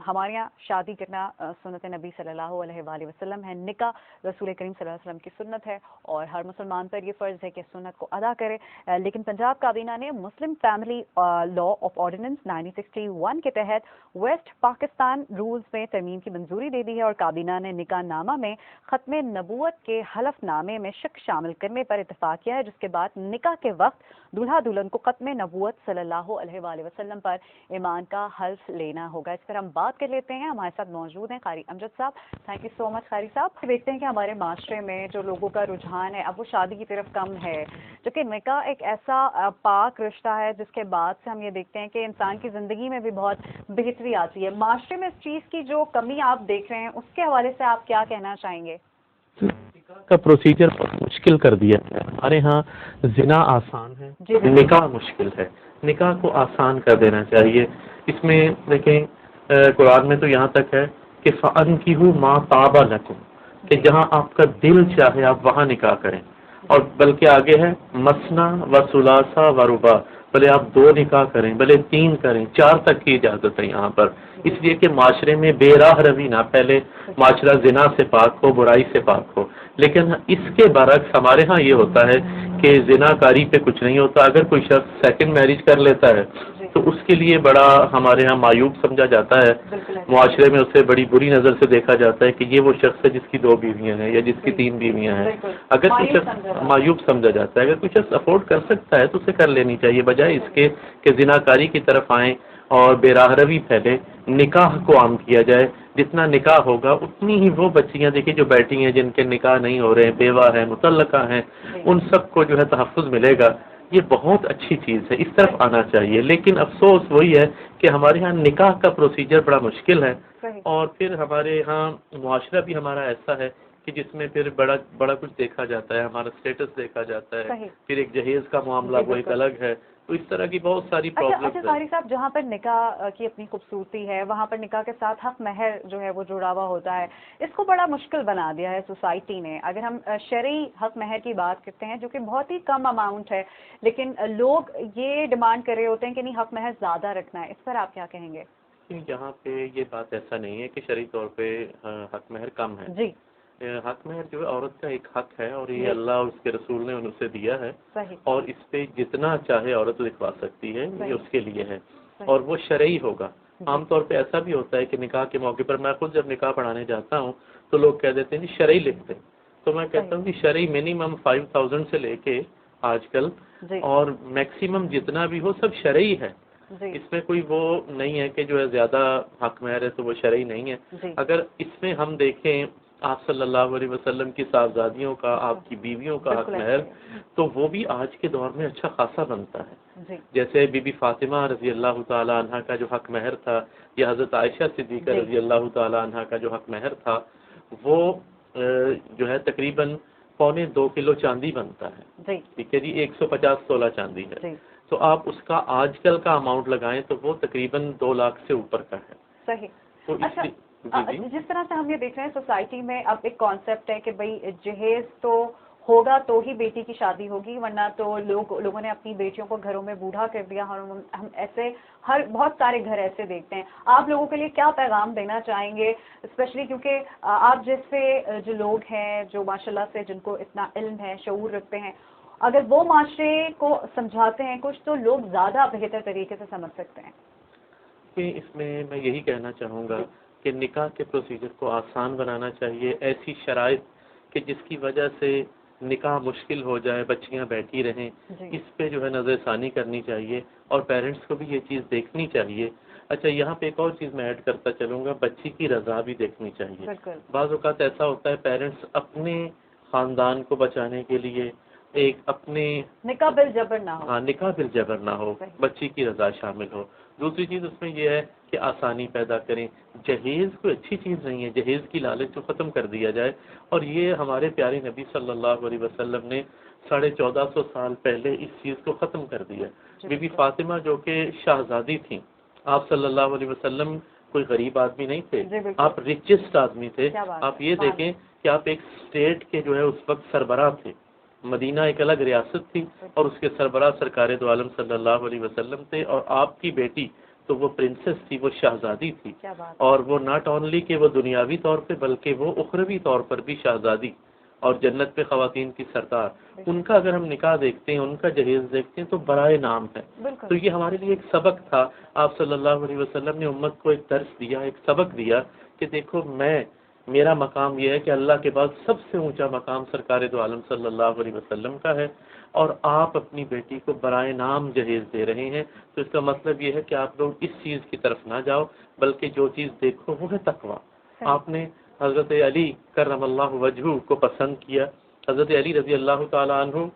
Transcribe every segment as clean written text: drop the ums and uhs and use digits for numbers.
ہمارے یہاں شادی کرنا سنت نبی صلی اللہ علیہ وآلہ وسلم ہے، نکاح رسول کریم صلی اللہ علیہ وسلم کی سنت ہے اور ہر مسلمان پر یہ فرض ہے کہ سنت کو ادا کرے، لیکن پنجاب کابینہ نے Muslim family law of ordinance 1961 کے تحت ویسٹ پاکستان رولز میں ترمیم کی منظوری دے دی ہے، اور کابینہ نے نکاح نامہ میں ختم نبوت کے حلف نامے میں شک شامل کرنے پر اتفاق کیا ہے، جس کے بعد نکاح کے وقت دولہا دلہن کو ختم نبوت صلی اللہ علیہ وآلہ وسلم پر ایمان کا حلف لینا ہوگا۔ اس پر ہم بات کر لیتے ہیں، ہمارے ساتھ موجود ہیں قاری امجد صاحب۔ تھینک یو سو مچ قاری صاحب۔ دیکھتے ہیں کہ ہمارے معاشرے میں جو لوگوں کا رجحان ہے اب وہ شادی کی طرف کم ہے، جو کہ نکاح ایک ایسا پاک رشتہ ہے جس کے بعد سے ہم یہ دیکھتے ہیں کہ انسان کی زندگی میں بھی بہت بہتری آتی ہے۔ معاشرے میں اس چیز کی جو کمی آپ دیکھ رہے ہیں اس کے حوالے سے آپ کیا کہنا چاہیں گے؟ نکاح کا پروسیجر بہت مشکل کر دیا ہے ہمارے ہاں۔ زنا آسان ہے، نکاح مشکل ہے۔ نکاح کو آسان کر دینا چاہیے۔ اس میں دیکھیں قرآن میں تو یہاں تک ہے کہ فَأَنْكِحُوا مَا طَابَ لَكُمْ، کہ جہاں آپ کا دل چاہے آپ وہاں نکاح کریں، اور بلکہ آگے ہے مثنا و ثلاثہ و رباع، بھلے آپ 2 نکاح کریں، بھلے 3 کریں، 4 تک کی اجازت ہے یہاں پر، اس لیے کہ معاشرے میں بے راہ روی نہ پہلے، معاشرہ زنا سے پاک ہو، برائی سے پاک ہو۔ لیکن اس کے برعکس ہمارے ہاں یہ ہوتا ہے کہ زنا کاری پہ کچھ نہیں ہوتا۔ اگر کوئی شخص سیکنڈ میرج کر لیتا ہے تو اس کے لیے بڑا ہمارے ہاں معیوب سمجھا جاتا ہے، معاشرے میں اسے بڑی بری نظر سے دیکھا جاتا ہے کہ یہ وہ شخص ہے جس کی 2 بیویاں ہیں یا جس کی 3 بیویاں ہیں۔ اگر کوئی شخص معیوب سمجھا جاتا ہے، اگر کوئی شخص افورڈ کر سکتا ہے تو اسے کر لینی چاہیے، بجائے اس کے کہ زنا کاری کی طرف آئیں اور بے راہ روی پھیلے۔ نکاح کو عام کیا جائے، جتنا نکاح ہوگا اتنی ہی وہ بچیاں دیکھیں جو بیٹھی ہیں جن کے نکاح نہیں ہو رہے ہیں، بیوہ ہیں، مطلقہ ہیں، ان سب کو جو ہے تحفظ ملے گا۔ یہ بہت اچھی چیز ہے، اس طرف آنا چاہیے۔ لیکن افسوس وہی ہے کہ ہمارے ہاں نکاح کا پروسیجر بڑا مشکل ہے، اور پھر ہمارے ہاں معاشرہ بھی ہمارا ایسا ہے کہ جس میں پھر بڑا کچھ دیکھا جاتا ہے، ہمارا اسٹیٹس دیکھا جاتا ہے، پھر ایک جہیز کا معاملہ وہ ایک الگ ہے، تو اس طرح کی بہت ساری پرابلمز اچھا قاری صاحب، جہاں پر نکاح کی اپنی خوبصورتی ہے وہاں پر نکاح کے ساتھ حق مہر جو ہے وہ جڑا ہوا ہوتا ہے، اس کو بڑا مشکل بنا دیا ہے سوسائٹی نے۔ اگر ہم شرعی حق مہر کی بات کرتے ہیں جو کہ بہت ہی کم اماؤنٹ ہے، لیکن لوگ یہ ڈیمانڈ کر رہے ہوتے ہیں کہ نہیں حق مہر زیادہ رکھنا ہے، اس پر آپ کیا کہیں گے؟ یہاں پہ یہ بات ایسا نہیں ہے کہ شرعی طور پہ حق مہر کم ہے۔ جی، حق مہر جو ہے عورت کا ایک حق ہے، اور یہ اللہ اور اس کے رسول نے اسے دیا ہے، اور اس پہ جتنا چاہے عورت لکھوا سکتی ہے، یہ اس کے لیے ہے، اور وہ شرعی ہوگا۔ عام طور پہ ایسا بھی ہوتا ہے کہ نکاح کے موقع پر میں خود جب نکاح پڑھانے جاتا ہوں تو لوگ کہہ دیتے ہیں شرعی لکھ دیں، تو میں کہتا ہوں کہ شرعی منیمم 5000 سے لے کے آج کل اور میکسیمم جتنا بھی ہو سب شرعی ہے۔ اس میں کوئی وہ نہیں ہے کہ جو ہے زیادہ حق مہر ہے تو وہ شرعی نہیں ہے۔ اگر اس میں ہم دیکھیں آپ صلی اللہ علیہ وسلم کی صاحبزادیوں کا، آپ کی بیویوں کا حق مہر، تو وہ بھی آج کے دور میں اچھا خاصا بنتا ہے۔ جیسے بی بی فاطمہ رضی اللہ تعالی عنہ کا جو حق مہر تھا، یا حضرت عائشہ صدیقہ رضی اللہ تعالی عنہ کا جو حق مہر تھا، وہ جو ہے تقریباً 2.25 کلو چاندی بنتا ہے، ٹھیک ہے جی، 150 تولہ چاندی ہے، تو آپ اس کا آج کل کا اماؤنٹ لگائیں تو وہ تقریباً 2 لاکھ سے اوپر کا ہے۔ صحیح۔ تو جس طرح سے ہم یہ دیکھ رہے ہیں سوسائٹی میں اب ایک کانسیپٹ ہے کہ بھئی جہیز تو ہوگا تو ہی بیٹی کی شادی ہوگی، ورنہ تو لوگوں نے اپنی بیٹیوں کو گھروں میں بوڑھا کر دیا، ہم ایسے بہت سارے گھر ایسے دیکھتے ہیں۔ آپ لوگوں کے لیے کیا پیغام دینا چاہیں گے، اسپیشلی کیونکہ آپ جیسے جو لوگ ہیں جو ماشاءاللہ سے جن کو اتنا علم ہے، شعور رکھتے ہیں، اگر وہ معاشرے کو سمجھاتے ہیں کچھ تو لوگ زیادہ بہتر طریقے سے سمجھ سکتے ہیں؟ کہ اس میں یہی کہنا چاہوں گا کہ نکاح کے پروسیجر کو آسان بنانا چاہیے، ایسی شرائط کہ جس کی وجہ سے نکاح مشکل ہو جائے، بچیاں بیٹھی رہیں، اس پہ جو ہے نظر ثانی کرنی چاہیے، اور پیرنٹس کو بھی یہ چیز دیکھنی چاہیے۔ اچھا، یہاں پہ ایک اور چیز میں ایڈ کرتا چلوں گا، بچی کی رضا بھی دیکھنی چاہیے۔ بعض اوقات ایسا ہوتا ہے پیرنٹس اپنے خاندان کو بچانے کے لیے ایک اپنے نکاح بل جبر نہ ہو، نکاح بل جبر نہ ہو، بچی کی رضا شامل ہو۔ دوسری چیز اس میں یہ ہے کہ آسانی پیدا کریں۔ جہیز کوئی اچھی چیز نہیں ہے، جہیز کی لالچ کو ختم کر دیا جائے، اور یہ ہمارے پیارے نبی صلی اللہ علیہ وسلم نے 1450 سال پہلے اس چیز کو ختم کر دیا۔ بی بی فاطمہ جو کہ شہزادی تھیں، آپ صلی اللہ علیہ وسلم کوئی غریب آدمی نہیں تھے، آپ ریچسٹ آدمی تھے۔ آپ یہ دیکھیں کہ آپ ایک اسٹیٹ کے جو ہے اس وقت سربراہ تھے، مدینہ ایک الگ ریاست تھی، اور اس کے سربراہ سرکار دو عالم صلی اللہ علیہ وسلم تھے، اور آپ کی بیٹی تو وہ پرنسس تھی، وہ شہزادی تھی، کیا بات، اور وہ ناٹ اونلی کہ وہ دنیاوی طور پہ بلکہ وہ اخروی طور پر بھی شہزادی اور جنت پہ خواتین کی سردار. ان کا اگر ہم نکاح دیکھتے ہیں، ان کا جہیز دیکھتے ہیں تو برائے نام ہے. بالکل تو یہ ہمارے لیے ایک سبق تھا. آپ صلی اللہ علیہ وسلم نے امت کو ایک درس دیا، ایک سبق دیا کہ دیکھو میرا مقام یہ ہے کہ اللہ کے بعد سب سے اونچا مقام سرکار دو عالم صلی اللہ علیہ وسلم کا ہے، اور آپ اپنی بیٹی کو برائے نام جہیز دے رہے ہیں. تو اس کا مطلب یہ ہے کہ آپ لوگ اس چیز کی طرف نہ جاؤ، بلکہ جو چیز دیکھو وہ ہے تقویٰ. آپ نے حضرت علی کرم اللہ وجہہ کو پسند کیا. حضرت علی رضی اللہ تعالیٰ عنہ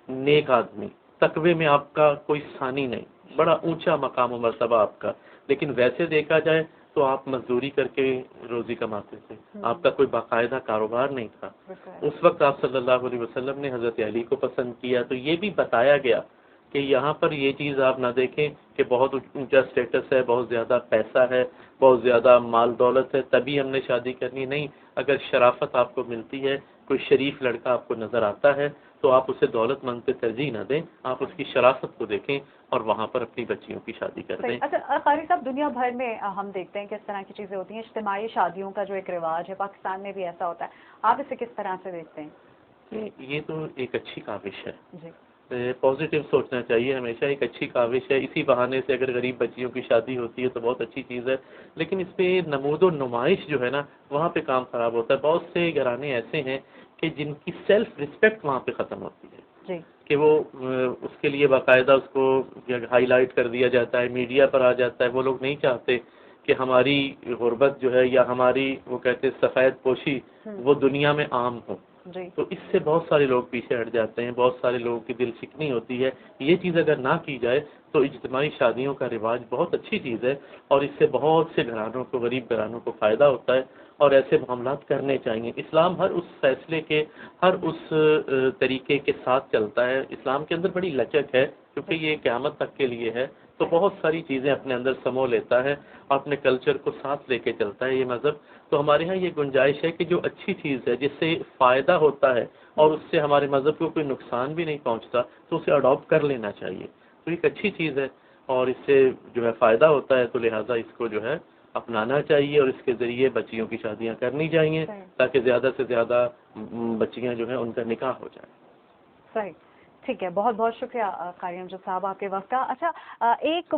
نیک آدمی، تقوی میں آپ کا کوئی ثانی نہیں، بڑا اونچا مقام و مرتبہ آپ کا. لیکن ویسے دیکھا جائے تو آپ مزدوری کر کے روزی کماتے تھے، آپ کا کوئی باقاعدہ کاروبار نہیں تھا. اس وقت آپ صلی اللہ علیہ وسلم نے حضرت علی کو پسند کیا. تو یہ بھی بتایا گیا کہ یہاں پر یہ چیز آپ نہ دیکھیں کہ بہت اونچا اسٹیٹس ہے، بہت زیادہ پیسہ ہے، بہت زیادہ مال دولت ہے تبھی ہم نے شادی کرنی. نہیں، اگر شرافت آپ کو ملتی ہے، کوئی شریف لڑکا آپ کو نظر آتا ہے تو آپ اسے دولت مند پہ ترجیح نہ دیں، آپ اس کی شرافت کو دیکھیں اور وہاں پر اپنی بچیوں کی شادی کر دیں. اچھا قاری صاحب، دنیا بھر میں ہم دیکھتے ہیں کہ اس طرح کی چیزیں ہوتی ہیں، اجتماعی شادیوں کا جو ایک رواج ہے پاکستان میں بھی ایسا ہوتا ہے، آپ اسے کس طرح سے دیکھتے ہیں؟ یہ تو ایک اچھی کاوش ہے، جی، پازیٹیو سوچنا چاہیے ہمیشہ. ایک اچھی کاوش ہے، اسی بہانے سے اگر غریب بچیوں کی شادی ہوتی ہے تو بہت اچھی چیز ہے. لیکن اس پہ نمود و نمائش جو ہے نا، وہاں پہ کام خراب ہوتا ہے. بہت سے گھرانے ایسے ہیں کہ جن کی سیلف رسپیکٹ وہاں پہ ختم ہوتی ہے، جی، کہ وہ اس کے لیے باقاعدہ اس کو ہائی لائٹ کر دیا جاتا ہے، میڈیا پر آ جاتا ہے. وہ لوگ نہیں چاہتے کہ ہماری غربت جو ہے یا ہماری وہ کہتے ہیں سفید پوشی وہ دنیا میں عام ہو. جی، تو اس سے بہت سارے لوگ پیچھے ہٹ جاتے ہیں، بہت سارے لوگوں کی دل شکنی ہوتی ہے. یہ چیز اگر نہ کی جائے تو اجتماعی شادیوں کا رواج بہت اچھی چیز ہے، اور اس سے بہت سے گھرانوں کو، غریب گھرانوں کو فائدہ ہوتا ہے، اور ایسے معاملات کرنے چاہیے. اسلام ہر اس فیصلے کے، ہر اس طریقے کے ساتھ چلتا ہے. اسلام کے اندر بڑی لچک ہے کیونکہ یہ قیامت تک کے لیے ہے، تو بہت ساری چیزیں اپنے اندر سمو لیتا ہے اور اپنے کلچر کو ساتھ لے کے چلتا ہے یہ مذہب. تو ہمارے ہاں یہ گنجائش ہے کہ جو اچھی چیز ہے، جس سے فائدہ ہوتا ہے اور اس سے ہمارے مذہب کو کوئی نقصان بھی نہیں پہنچتا، تو اسے اڈاپٹ کر لینا چاہیے. تو ایک اچھی چیز ہے اور اس سے جو ہے فائدہ ہوتا ہے، تو لہٰذا اس کو جو ہے اپنانا چاہیے اور اس کے ذریعے بچیوں کی شادیاں کرنی چاہیے تاکہ زیادہ سے زیادہ بچیاں جو ہیں ان کا نکاح ہو جائے. صحیح، ٹھیک ہے. بہت بہت شکریہ قاری امجد صاحب آپ کے وقت کا. اچھا، ایک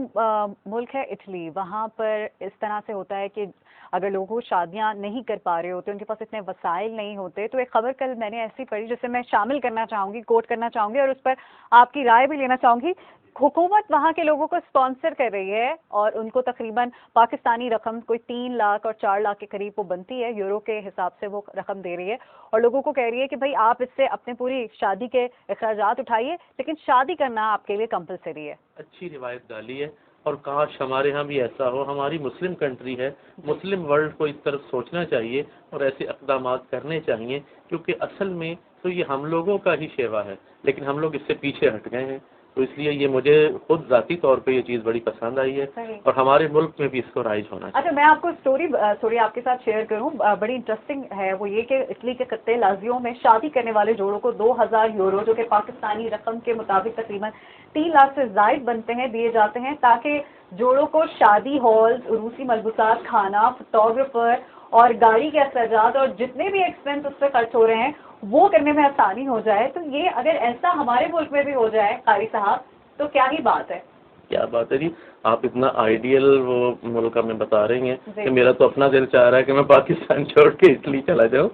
ملک ہے اٹلی، وہاں پر اس طرح سے ہوتا ہے کہ اگر لوگوں شادیاں نہیں کر پا رہے ہوتے، ان کے پاس اتنے وسائل نہیں ہوتے، تو ایک خبر کل میں نے ایسی پڑھی جسے میں شامل کرنا چاہوں گی، کوٹ کرنا چاہوں گی اور اس پر آپ کی رائے بھی لینا چاہوں گی. حکومت وہاں کے لوگوں کو اسپانسر کر رہی ہے اور ان کو تقریباً پاکستانی رقم کوئی 3 لاکھ اور 4 لاکھ کے قریب وہ بنتی ہے، یورو کے حساب سے وہ رقم دے رہی ہے، اور لوگوں کو کہہ رہی ہے کہ بھائی آپ اس سے اپنے پوری شادی کے اخراجات اٹھائیے، لیکن شادی کرنا آپ کے لیے کمپلسری ہے. اچھی روایت ڈالی ہے، اور کاش ہمارے ہاں بھی ایسا ہو. ہماری مسلم کنٹری ہے، مسلم ورلڈ کو اس طرف سوچنا چاہیے اور ایسے اقدامات کرنے چاہیے، کیونکہ اصل میں تو یہ ہم لوگوں کا ہی شیوا ہے، لیکن ہم لوگ اس سے پیچھے ہٹ گئے ہیں. تو اس لیے یہ مجھے خود ذاتی طور پہ یہ چیز بڑی پسند آئی ہے اور ہمارے ملک میں بھی اس کو رائج ہونا چاہیے. اچھا، میں آپ کو اسٹوری آپ کے ساتھ شیئر کروں، بڑی انٹرسٹنگ ہے. وہ یہ کہ اٹلی کے خطے لازیو میں شادی کرنے والے جوڑوں کو 2000 یورو، جو کہ پاکستانی رقم کے مطابق تقریباً 3 لاکھ سے زائد بنتے ہیں، دیے جاتے ہیں تاکہ جوڑوں کو شادی ہالز، روسی ملبوسات، کھانا، فوٹوگرافر اور گاڑی کے اخراجات اور جتنے بھی ایکسپینس اس پہ خرچ ہو رہے ہیں وہ کرنے میں آسانی ہو جائے. تو یہ اگر ایسا ہمارے ملک میں بھی ہو جائے قاری صاحب تو کیا ہی بات ہے. کیا بات ہے جی، آپ اتنا آئیڈیل وہ ملک ہمیں بتا رہی ہیں کہ میرا تو اپنا دل چاہ رہا ہے کہ میں پاکستان چھوڑ کے اٹلی چلا جاؤں.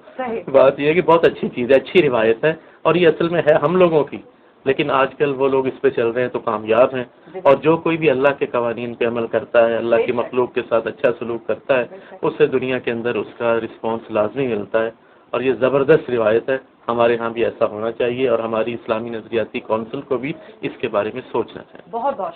بات یہ ہے کہ بہت اچھی چیز ہے، اچھی روایت ہے، اور یہ اصل میں ہے ہم لوگوں کی، لیکن آج کل وہ لوگ اس پہ چل رہے ہیں تو کامیاب ہیں. اور جو کوئی بھی اللہ کے قوانین پہ عمل کرتا ہے، اللہ کی مخلوق کے ساتھ اچھا سلوک کرتا ہے، اس سے دنیا کے اندر اس کا رسپانس لازمی ملتا ہے. اور یہ زبردست روایت ہے، ہمارے ہاں بھی ایسا ہونا چاہیے، اور ہماری اسلامی نظریاتی کونسل کو بھی اس کے بارے میں سوچنا چاہیے. بہت بہت